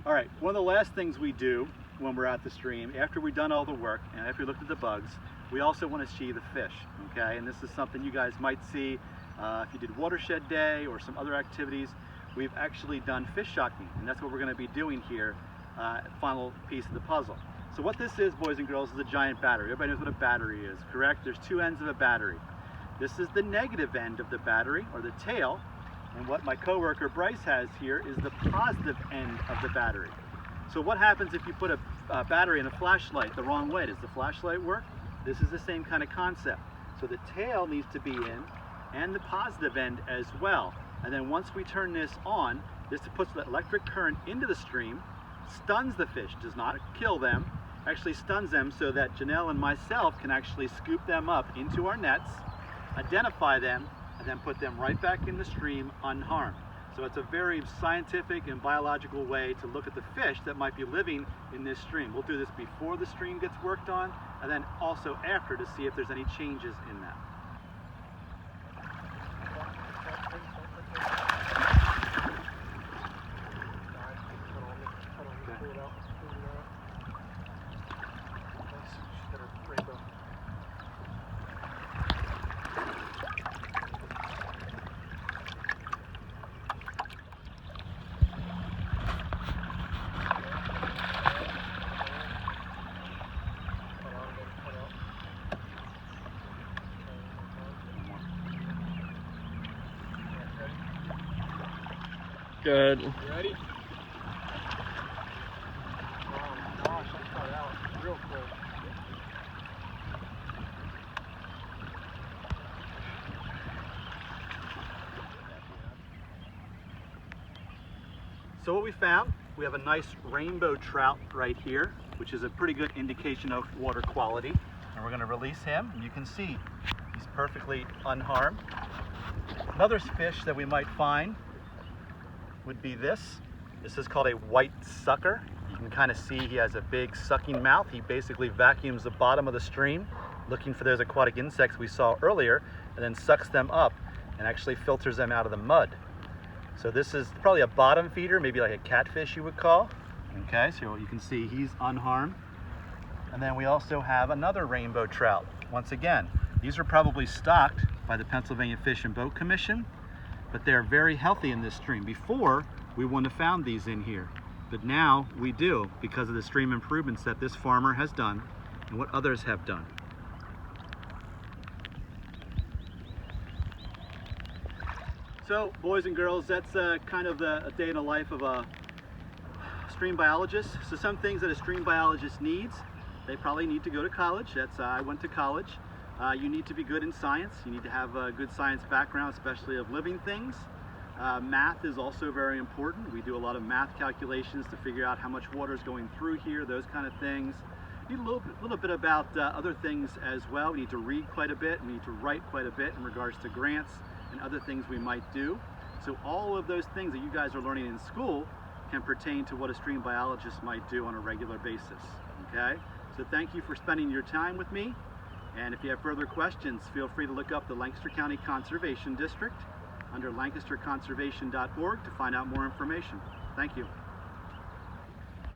All right, one of the last things we do when we're at the stream, after we've done all the work and after we looked at the bugs, we also want to see the fish, okay? And this is something you guys might see if you did watershed day or some other activities. We've actually done fish shocking, and that's what we're going to be doing here, final piece of the puzzle. So what this is, boys and girls, is a giant battery. Everybody knows what a battery is, correct? There's two ends of a battery. This is the negative end of the battery, or the tail, and what my coworker Bryce has here is the positive end of the battery. So what happens if you put a battery and a flashlight the wrong way? Does the flashlight work? This is the same kind of concept. So the tail needs to be in, and the positive end as well. And then once we turn this on, this puts the electric current into the stream, stuns the fish, does not kill them, actually stuns them so that Janelle and myself can actually scoop them up into our nets, identify them, and then put them right back in the stream unharmed. So it's a very scientific and biological way to look at the fish that might be living in this stream. We'll do this before the stream gets worked on, and then also after to see if there's any changes in that. Good. You ready? Oh gosh, I cut out real quick. So what we found, we have a nice rainbow trout right here, which is a pretty good indication of water quality. And we're going to release him, and you can see he's perfectly unharmed. Another fish that we might find would be this. This is called a white sucker. You can kind of see he has a big sucking mouth. He basically vacuums the bottom of the stream, looking for those aquatic insects we saw earlier, and then sucks them up and actually filters them out of the mud. So this is probably a bottom feeder, maybe like a catfish you would call. Okay, so you can see he's unharmed. And then we also have another rainbow trout. Once again, these are probably stocked by the Pennsylvania Fish and Boat Commission, but they're very healthy in this stream. Before, we wouldn't have found these in here, but now we do because of the stream improvements that this farmer has done and what others have done. So, boys and girls, that's kind of a day in the life of a stream biologist. So some things that a stream biologist needs, they probably need to go to college. I went to college. You need to be good in science. You need to have a good science background, especially of living things. Math is also very important. We do a lot of math calculations to figure out how much water is going through here, those kind of things. We need a little bit about other things as well. We need to read quite a bit. We need to write quite a bit in regards to grants and other things we might do. So all of those things that you guys are learning in school can pertain to what a stream biologist might do on a regular basis. Okay? So thank you for spending your time with me. And if you have further questions, feel free to look up the Lancaster County Conservation District under lancasterconservation.org to find out more information. Thank you.